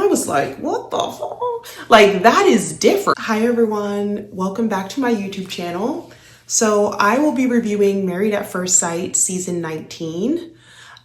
was like, what the fuck? Like, that is different. Hi everyone, welcome back to my YouTube channel. So I will be reviewing Married at First Sight season 19.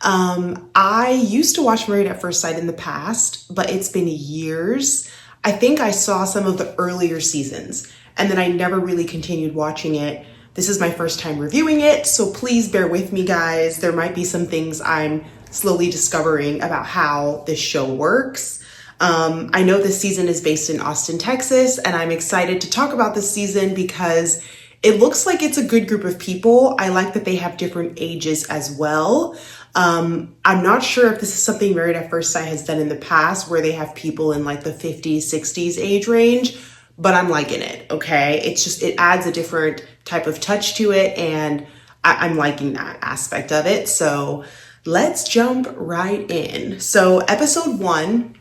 I used to watch Married at First Sight in the past, but it's been years. I think I saw some of the earlier seasons and then I never really continued watching it. This is my first time reviewing it, so please bear with me, guys. There might be some things I'm slowly discovering about how this show works. I know this season is based in Austin, Texas, and I'm excited to talk about this season because it looks like it's a good group of people. I like that they have different ages as well. I'm not sure if this is something Married at First Sight has done in the past where they have people in like the 50s, 60s age range, but I'm liking it, okay? It adds a different type of touch to it, and I'm liking that aspect of it. So let's jump right in. So episode 1,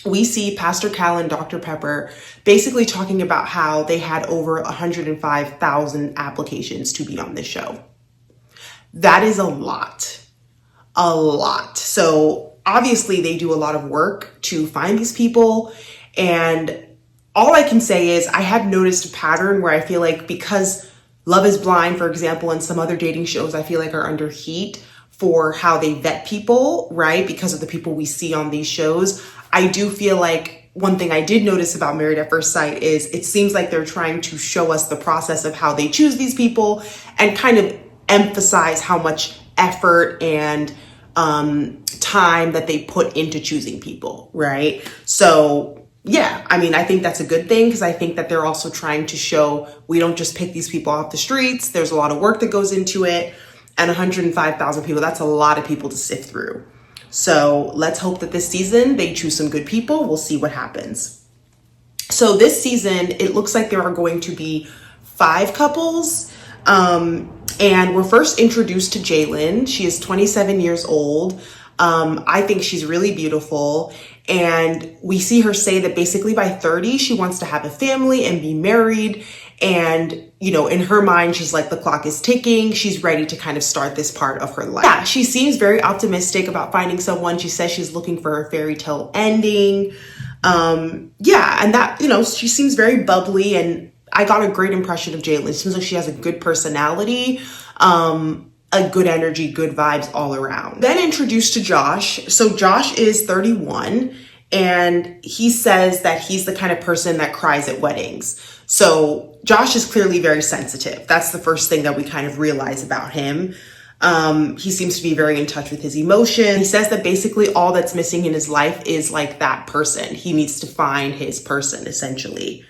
we see Pastor Cal and Dr. Pepper basically talking about how they had over 105,000 applications to be on this show. That is a lot. So obviously they do a lot of work to find these people, and all I can say is I have noticed a pattern where I feel like because Love is Blind, for example, and some other dating shows I feel like are under heat for how they vet people, right? Because of the people we see on these shows. I do feel like one thing I did notice about Married at First Sight is it seems like they're trying to show us the process of how they choose these people and kind of emphasize how much effort and time that they put into choosing people, right? So yeah, I mean, I think that's a good thing because I think that they're also trying to show we don't just pick these people off the streets. There's a lot of work that goes into it, and 105,000 people, that's a lot of people to sift through. So let's hope that this season they choose some good people. We'll see what happens. So this season, it looks like there are going to be 5 couples. And we're first introduced to Jaylen. She is 27 years old. I think she's really beautiful. And we see her say that basically by 30, she wants to have a family and be married. And, you know, in her mind, she's like, the clock is ticking. She's ready to kind of start this part of her life. Yeah, she seems very optimistic about finding someone. She says she's looking for a fairy tale ending. Yeah, and that, you know, she seems very bubbly, and I got a great impression of Jaylen. It seems like she has a good personality, a good energy, good vibes all around. Then introduced to Josh. So Josh is 31, and he says that he's the kind of person that cries at weddings. So Josh is clearly very sensitive. That's the first thing that we kind of realize about him. He seems to be very in touch with his emotions. He says that basically all that's missing in his life is like that person. He needs to find his person, essentially.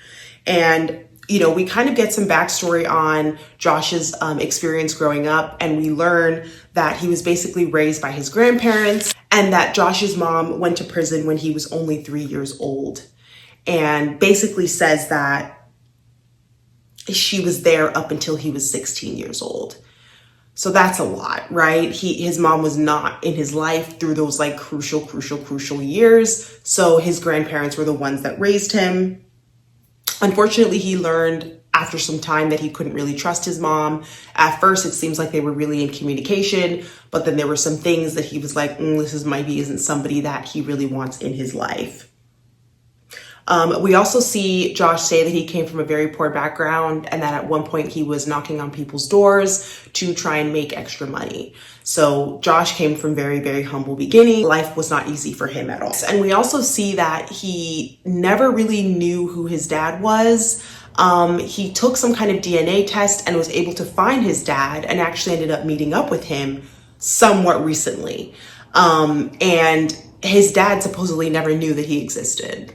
And you know, we kind of get some backstory on Josh's experience growing up, and we learn that he was basically raised by his grandparents and that Josh's mom went to prison when he was only 3 years old, and basically says that she was there up until he was 16 years old. So that's a lot, right? His mom was not in his life through those like crucial years. So his grandparents were the ones that raised him. Unfortunately, he learned after some time that he couldn't really trust his mom. At first, it seems like they were really in communication, but then there were some things that he was like, this maybe isn't somebody that he really wants in his life. We also see Josh say that he came from a very poor background and that at one point he was knocking on people's doors to try and make extra money. So Josh came from very humble beginning. Life was not easy for him at all. And we also see that he never really knew who his dad was. He took some kind of DNA test and was able to find his dad and actually ended up meeting up with him somewhat recently. And his dad supposedly never knew that he existed,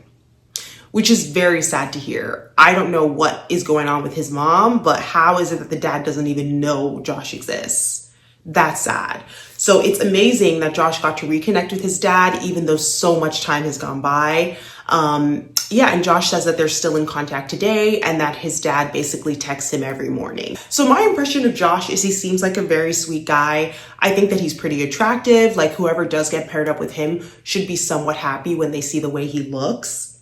which is very sad to hear. I don't know what is going on with his mom, but how is it that the dad doesn't even know Josh exists? That's sad. So it's amazing that Josh got to reconnect with his dad, even though so much time has gone by. Yeah, and Josh says that they're still in contact today and that his dad basically texts him every morning. So my impression of Josh is he seems like a very sweet guy. I think that he's pretty attractive. Like whoever does get paired up with him should be somewhat happy when they see the way he looks.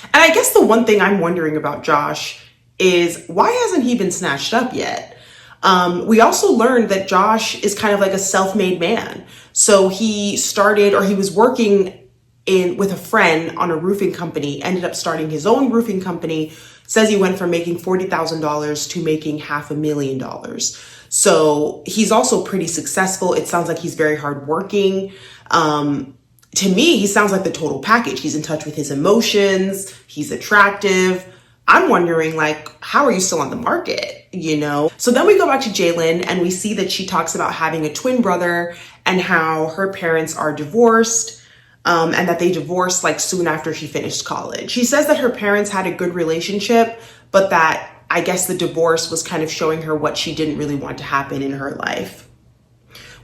And I guess the one thing I'm wondering about Josh is why hasn't he been snatched up yet? We also learned that Josh is kind of like a self-made man. So he started, or he was working in with a friend on a roofing company, ended up starting his own roofing company, says he went from making $40,000 to making $500,000. So he's also pretty successful. It sounds like he's very hardworking. To me, he sounds like the total package. He's in touch with his emotions. He's attractive. I'm wondering, like, how are you still on the market, you know? So then we go back to Jaylen and we see that she talks about having a twin brother and how her parents are divorced, and that they divorced like soon after she finished college. She says that her parents had a good relationship, but that I guess the divorce was kind of showing her what she didn't really want to happen in her life.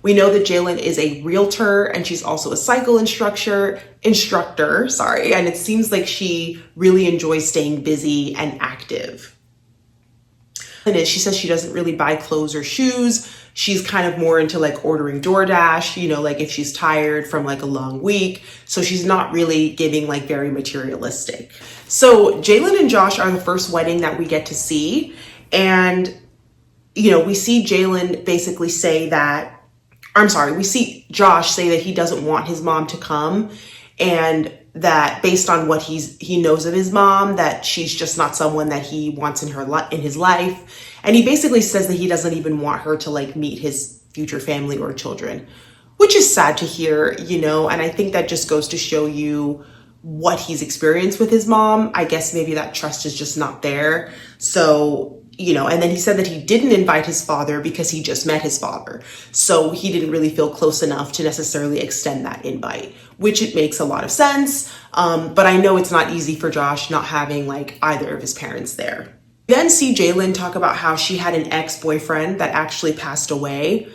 We know that Jaylen is a realtor and she's also a cycle instructor, and it seems like she really enjoys staying busy and active. She says she doesn't really buy clothes or shoes. She's kind of more into like ordering DoorDash, you know, like if she's tired from like a long week. So she's not really giving like very materialistic. So Jaylen and Josh are the first wedding that we get to see. And, you know, we see Jaylen basically say that, we see Josh say that he doesn't want his mom to come, and that based on what he knows of his mom, that she's just not someone that he wants in his life. And he basically says that he doesn't even want her to like meet his future family or children, which is sad to hear, you know. And I think that just goes to show you what he's experienced with his mom. I guess maybe that trust is just not there. So, you know, and then he said that he didn't invite his father because he just met his father. So he didn't really feel close enough to necessarily extend that invite, which it makes a lot of sense. But I know it's not easy for Josh not having like either of his parents there. We then see Jaylen talk about how she had an ex-boyfriend that actually passed away,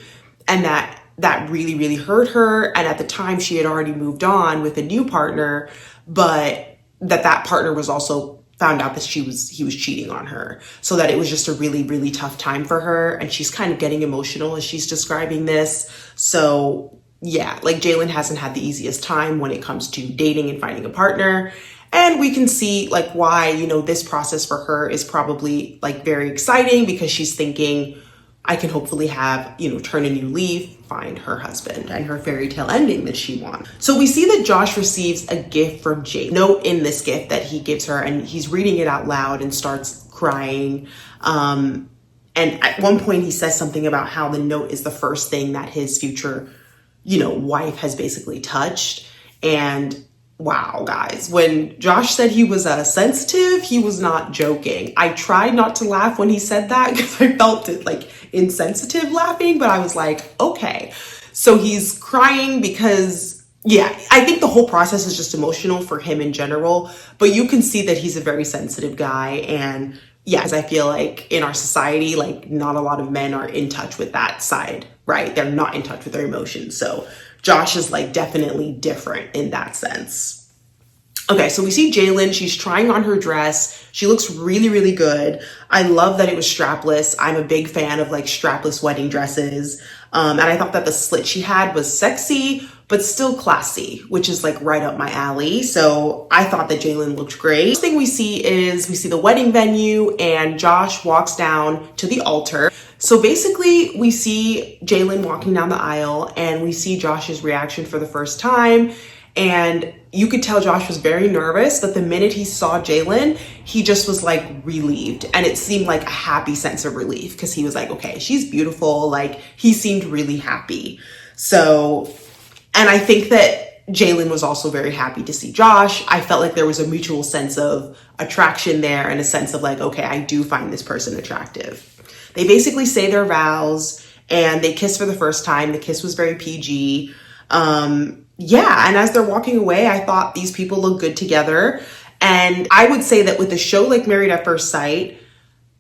and that really, really hurt her. And at the time she had already moved on with a new partner, but that partner was also found out that he was cheating on her. So that it was just a really, really tough time for her. And she's kind of getting emotional as she's describing this. So yeah, like Jaylen hasn't had the easiest time when it comes to dating and finding a partner. And we can see like why, you know, this process for her is probably like very exciting, because she's thinking, I can hopefully have, you know, turn a new leaf, find her husband and her fairy tale ending that she wants. So we see that Josh receives a gift from Jaylen. Note in this gift that he gives her, and he's reading it out loud and starts crying. And at one point he says something about how the note is the first thing that his future, you know, wife has basically touched. And wow, guys, when Josh said he was sensitive, he was not joking. I tried not to laugh when he said that because I felt it like insensitive laughing, but I was like, okay. So he's crying because, yeah, I think the whole process is just emotional for him in general, but you can see that he's a very sensitive guy. And yes, I feel like in our society, like not a lot of men are in touch with that side, right? They're not in touch with their emotions. So Josh is like definitely different in that sense. Okay, so we see Jaylen, she's trying on her dress. She looks really, really good. I love that it was strapless. I'm a big fan of like strapless wedding dresses. And I thought that the slit she had was sexy, but still classy, which is like right up my alley. So I thought that Jaylen looked great. First thing we see is the wedding venue, and Josh walks down to the altar. So basically we see Jaylen walking down the aisle, and we see Josh's reaction for the first time. And you could tell Josh was very nervous, but the minute he saw Jaylen, he just was like relieved. And it seemed like a happy sense of relief, because he was like, okay, she's beautiful. Like he seemed really happy. So, and I think that Jaylen was also very happy to see Josh. I felt like there was a mutual sense of attraction there, and a sense of like, okay, I do find this person attractive. They basically say their vows and they kiss for the first time. The kiss was very PG. Yeah, and as they're walking away, I thought these people look good together. And I would say that with a show like Married at First Sight,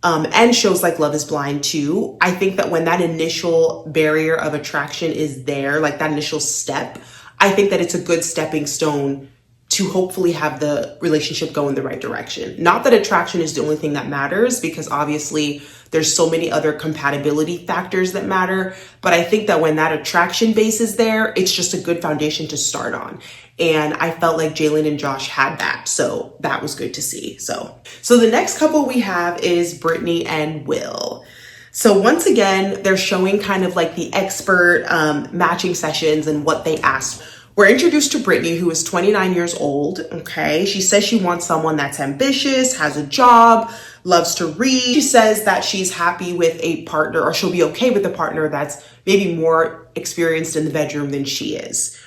and shows like Love is Blind too, I think that when that initial barrier of attraction is there, like that initial step, I think that it's a good stepping stone to hopefully have the relationship go in the right direction. Not that attraction is the only thing that matters, because obviously there's so many other compatibility factors that matter. But I think that when that attraction base is there, it's just a good foundation to start on. And I felt like Jaylen and Josh had that. So that was good to see. So the next couple we have is Britney and Will. So once again, they're showing kind of like the expert matching sessions and what they asked We're introduced to Britney, who is 29 years old, okay? She says she wants someone that's ambitious, has a job, loves to read. She says that she's happy with a partner, or she'll be okay with a partner that's maybe more experienced in the bedroom than she is.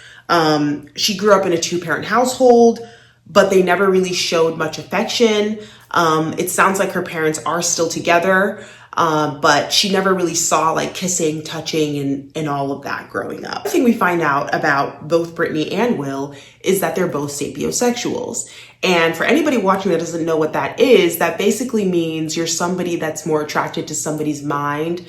She grew up in a two-parent household, but they never really showed much affection. It sounds like her parents are still together, but she never really saw like kissing, touching, and all of that growing up. The thing we find out about both Britney and Will is that they're both sapiosexuals. And for anybody watching that doesn't know what that is, that basically means you're somebody that's more attracted to somebody's mind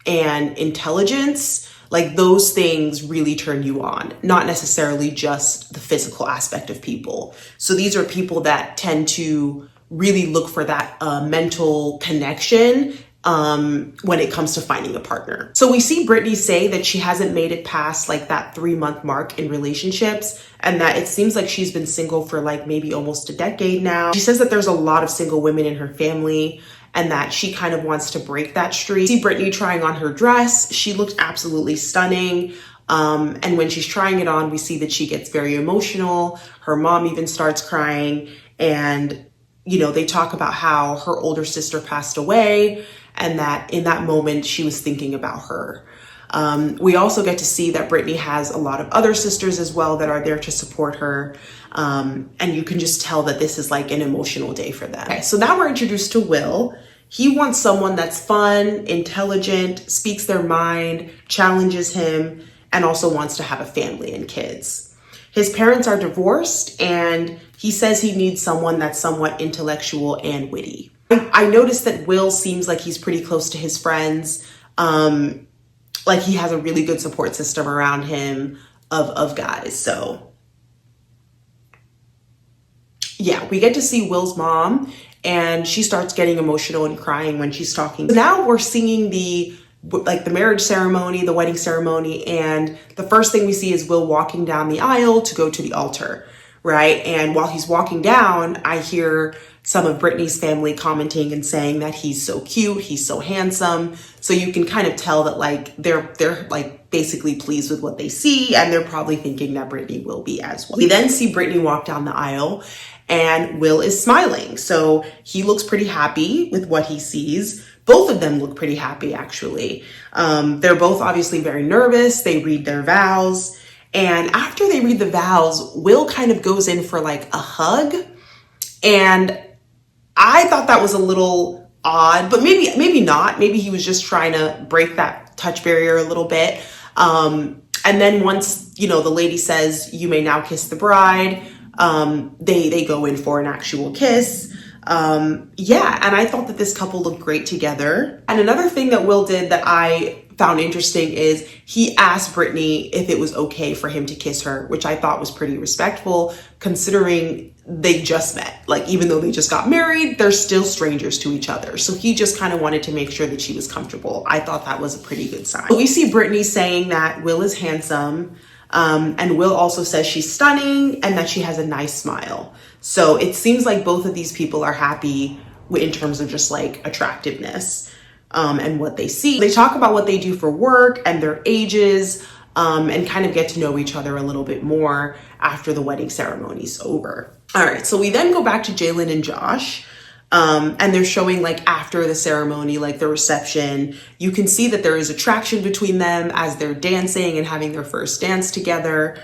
and intelligence. Like those things really turn you on, not necessarily just the physical aspect of people. So these are people that tend to really look for that mental connection when it comes to finding a partner. So we see Britney say that she hasn't made it past like that 3-month mark in relationships, and that it seems like she's been single for like maybe almost a decade now. She says that there's a lot of single women in her family, and that she kind of wants to break that streak. See Britney trying on her dress. She looked absolutely stunning. And when she's trying it on, we see that she gets very emotional. Her mom even starts crying. And, you know, they talk about how her older sister passed away, and that in that moment she was thinking about her. We also get to see that Britney has a lot of other sisters as well that are there to support her. And you can just tell that this is like an emotional day for them. Okay, so now we're introduced to Will. He wants someone that's fun, intelligent, speaks their mind, challenges him, and also wants to have a family and kids. His parents are divorced, and he says he needs someone that's somewhat intellectual and witty. I noticed that Will seems like he's pretty close to his friends. Like he has a really good support system around him of guys. So yeah, we get to see Will's mom, and she starts getting emotional and crying when she's talking. So now we're singing the marriage ceremony, the wedding ceremony, and the first thing we see is Will walking down the aisle to go to the altar, right? And while he's walking down, I hear some of Britney's family commenting and saying that he's so cute, he's so handsome. So you can kind of tell that like they're like basically pleased with what they see, and they're probably thinking that Britney will be as well. We then see Britney walk down the aisle, and Will is smiling. So he looks pretty happy with what he sees. Both of them look pretty happy, actually. They're both obviously very nervous. They read their vows. And after they read the vows, Will kind of goes in for like a hug. And I thought that was a little odd, but maybe not. Maybe he was just trying to break that touch barrier a little bit. And then once, you know, the lady says, "You may now kiss the bride," they go in for an actual kiss. Yeah, and I thought that this couple looked great together. And another thing that Will did that I found interesting is he asked Britney if it was okay for him to kiss her, which I thought was pretty respectful considering they just met. Like, even though they just got married, they're still strangers to each other. So he just kind of wanted to make sure that she was comfortable. I thought that was a pretty good sign. We see Britney saying that Will is handsome. And Will also says she's stunning and that she has a nice smile. So it seems like both of these people are happy in terms of just like attractiveness and what they see. They talk about what they do for work and their ages and kind of get to know each other a little bit more after the wedding ceremony's over. All right, so we then go back to Jaylen and Josh. And they're showing like after the ceremony, like the reception, you can see that there is attraction between them as they're dancing and having their first dance together.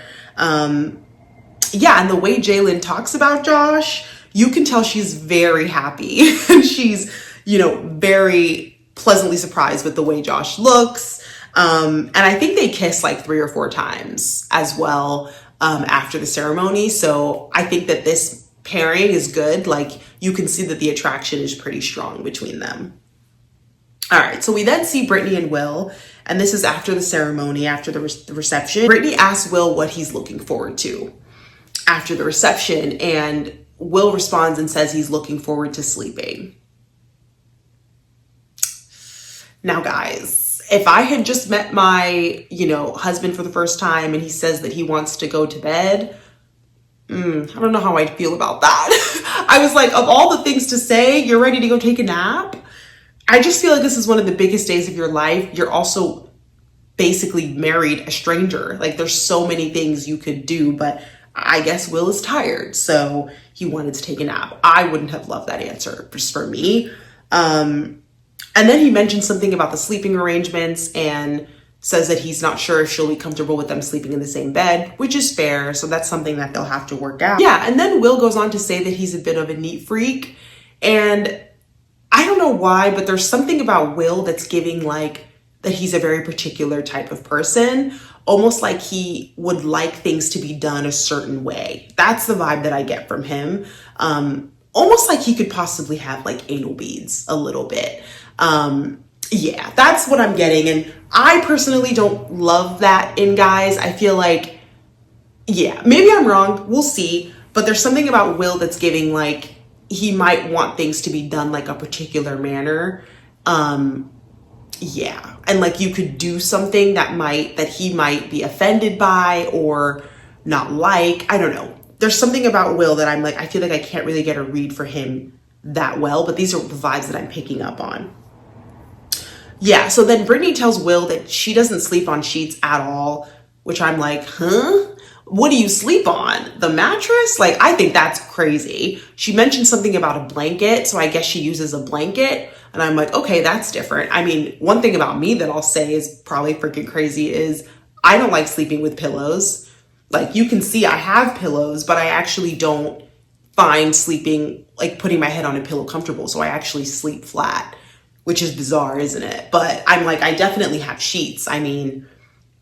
Yeah, and the way Jaylen talks about Josh, you can tell she's very happy. And she's, you know, very pleasantly surprised with the way Josh looks. And I think they kiss like 3 or 4 times as well after the ceremony. So I think that this pairing is good. Like, you can see that the attraction is pretty strong between them. All right, so we then see Britney and Will, and this is after the ceremony, after the reception. Britney asks Will what he's looking forward to after the reception, and Will responds and says he's looking forward to sleeping. Now, guys, if I had just met my, husband for the first time and he says that he wants to go to bed, I don't know how I'd feel about that. I was like, of all the things to say, you're ready to go take a nap? I just feel like this is one of the biggest days of your life. You're also basically married a stranger. Like, there's so many things you could do, but I guess Will is tired, so he wanted to take a nap. I wouldn't have loved that answer, just for me. And then he mentioned something about the sleeping arrangements and says that he's not sure if she'll be comfortable with them sleeping in the same bed, which is fair. So that's something that they'll have to work out. Yeah, and then Will goes on to say that he's a bit of a neat freak. And I don't know why, but there's something about Will that's giving like that he's a very particular type of person, almost like he would like things to be done a certain way. That's the vibe that I get from him. Almost like he could possibly have like anal beads a little bit. Yeah, that's what I'm getting. And I personally don't love that in guys. I feel like, yeah, maybe I'm wrong. We'll see. But there's something about Will that's giving like he might want things to be done like a particular manner. Yeah. And like you could do something that he might be offended by or not like. I don't know. There's something about Will that I'm like, I feel like I can't really get a read for him that well, but these are the vibes that I'm picking up on. Yeah, so then Britney tells Will that she doesn't sleep on sheets at all, which I'm like, huh? What do you sleep on? The mattress? Like, I think that's crazy. She mentioned something about a blanket, so I guess she uses a blanket. And I'm like, okay, that's different. I mean, one thing about me that I'll say is probably freaking crazy is I don't like sleeping with pillows. Like, you can see I have pillows, but I actually don't find sleeping, like putting my head on a pillow comfortable. So I actually sleep flat, which is bizarre, isn't it? But I'm like, I definitely have sheets. I mean,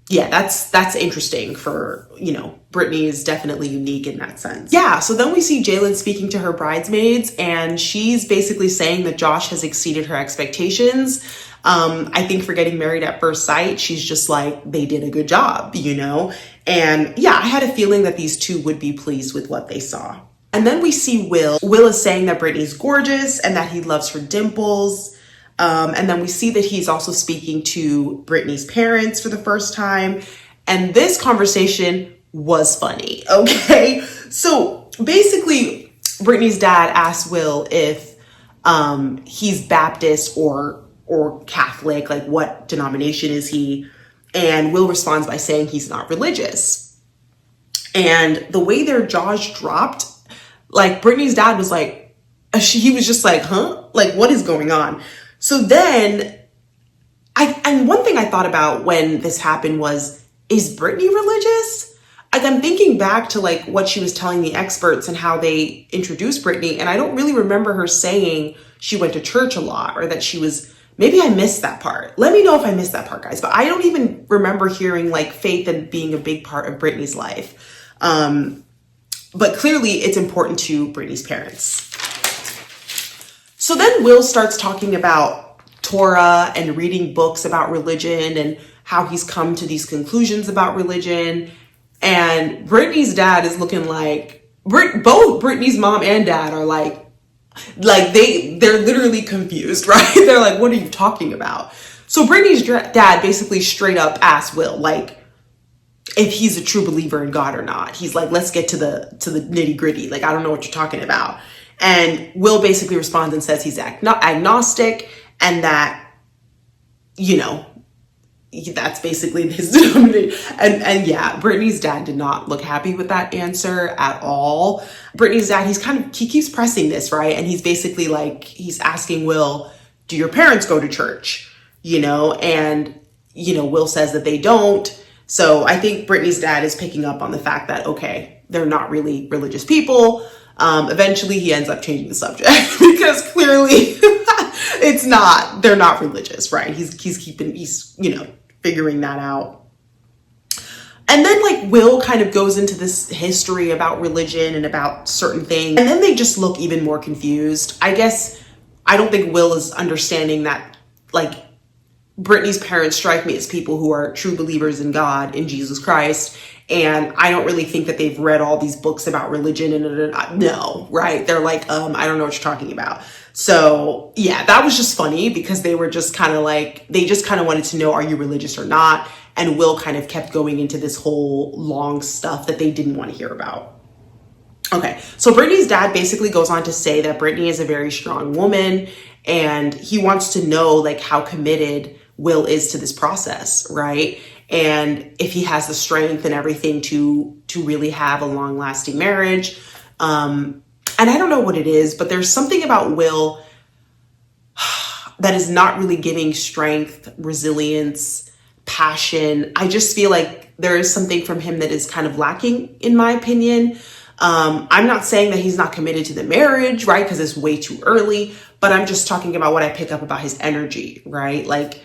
yeah, that's interesting for, you know, Britney is definitely unique in that sense. Yeah, so then we see Jaylen speaking to her bridesmaids, and she's basically saying that Josh has exceeded her expectations. I think for getting married at first sight, she's just like, they did a good job, you know? And yeah, I had a feeling that these two would be pleased with what they saw. And then we see Will. Will is saying that Britney's gorgeous and that he loves her dimples. And then we see that he's also speaking to Britney's parents for the first time. And this conversation was funny, okay? So basically, Britney's dad asked Will if he's Baptist or Catholic, like what denomination is he? And Will responds by saying he's not religious. And the way their jaws dropped, like Britney's dad was like, he was just like, huh? Like, what is going on? So then, and one thing I thought about when this happened was, is Britney religious? Like, I'm thinking back to like what she was telling the experts and how they introduced Britney, and I don't really remember her saying she went to church a lot or that she was, maybe I missed that part. Let me know if I missed that part, guys. But I don't even remember hearing like faith and being a big part of Britney's life. But clearly it's important to Britney's parents. So then Will starts talking about Torah and reading books about religion and how he's come to these conclusions about religion. And Britney's dad is looking like, both Britney's mom and dad are like they're literally confused, right? They're like, what are you talking about? So Britney's dad basically straight up asked Will, like, if he's a true believer in God or not. He's like, let's get to the nitty gritty. Like, I don't know what you're talking about. And Will basically responds and says he's agnostic and that, you know, that's basically his denomination. And yeah, Britney's dad did not look happy with that answer at all. Britney's dad, he keeps pressing this, right? And he's basically like, he's asking Will, do your parents go to church? You know, and, you know, Will says that they don't. So I think Britney's dad is picking up on the fact that, okay, they're not really religious people. Eventually he ends up changing the subject because clearly they're not religious, right? He's, you know, figuring that out. And then like Will kind of goes into this history about religion and about certain things. And then they just look even more confused. I guess I don't think Will is understanding that like Britney's parents strike me as people who are true believers in God, in Jesus Christ. And I don't really think that they've read all these books about religion and no, right? They're like, I don't know what you're talking about. So yeah, that was just funny because they were just kind of like, they just kind of wanted to know, are you religious or not? And Will kind of kept going into this whole long stuff that they didn't want to hear about. Okay, so Britney's dad basically goes on to say that Britney is a very strong woman and he wants to know like how committed Will is to this process, right? And if he has the strength and everything to really have a long lasting marriage. And I don't know what it is, but there's something about Will that is not really giving strength, resilience, passion. I just feel like there is something from him that is kind of lacking, in my opinion. I'm not saying that he's not committed to the marriage, right? Because it's way too early, but I'm just talking about what I pick up about his energy, right? Like,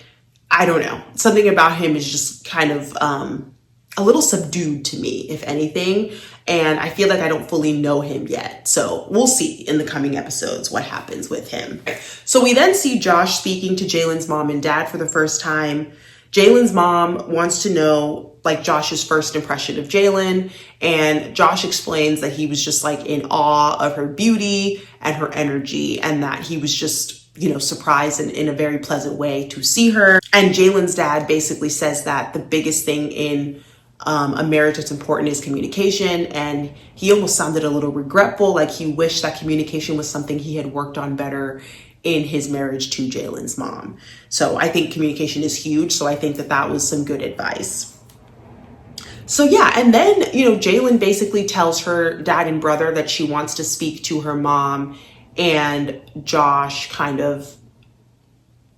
I don't know. Something about him is just kind of a little subdued to me, if anything. And I feel like I don't fully know him yet. So we'll see in the coming episodes what happens with him. So we then see Josh speaking to Jaylen's mom and dad for the first time. Jaylen's mom wants to know like Josh's first impression of Jaylen, and Josh explains that he was just like in awe of her beauty and her energy, and that he was just, you know, surprised in a very pleasant way to see her. And Jaylen's dad basically says that the biggest thing in a marriage that's important is communication, and he almost sounded a little regretful, like he wished that communication was something he had worked on better in his marriage to Jaylen's mom. So I think communication is huge. So I think that that was some good advice. So yeah, and then, you know, Jaylen basically tells her dad and brother that she wants to speak to her mom and Josh kind of,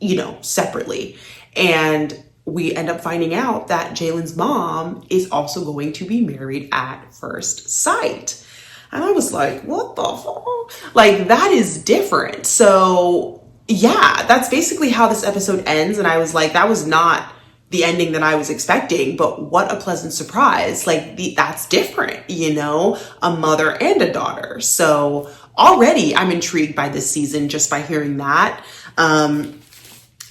you know, separately. And we end up finding out that Jaylen's mom is also going to be married at first sight. And I was like, what the fuck? Like, that is different. So yeah, that's basically how this episode ends. And I was like, that was not the ending that I was expecting, but what a pleasant surprise. Like, that's different, you know, a mother and a daughter. So already I'm intrigued by this season just by hearing that. And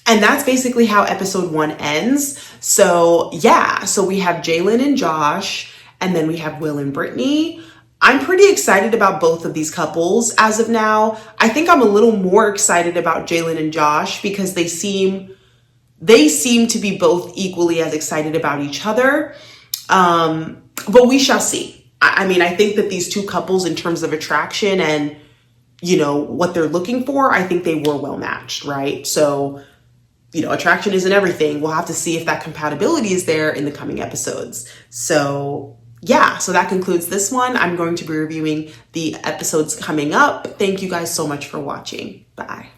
that's basically how episode 1 ends. So yeah, so we have Jaylen and Josh, and then we have Will and Britney. I'm pretty excited about both of these couples as of now. I think I'm a little more excited about Jaylen and Josh because they seem to be both equally as excited about each other. But we shall see. I mean, I think that these two couples, in terms of attraction and, you know, what they're looking for, I think they were well matched, right? So, you know, attraction isn't everything. We'll have to see if that compatibility is there in the coming episodes. So yeah, so that concludes this one. I'm going to be reviewing the episodes coming up. Thank you guys so much for watching. Bye.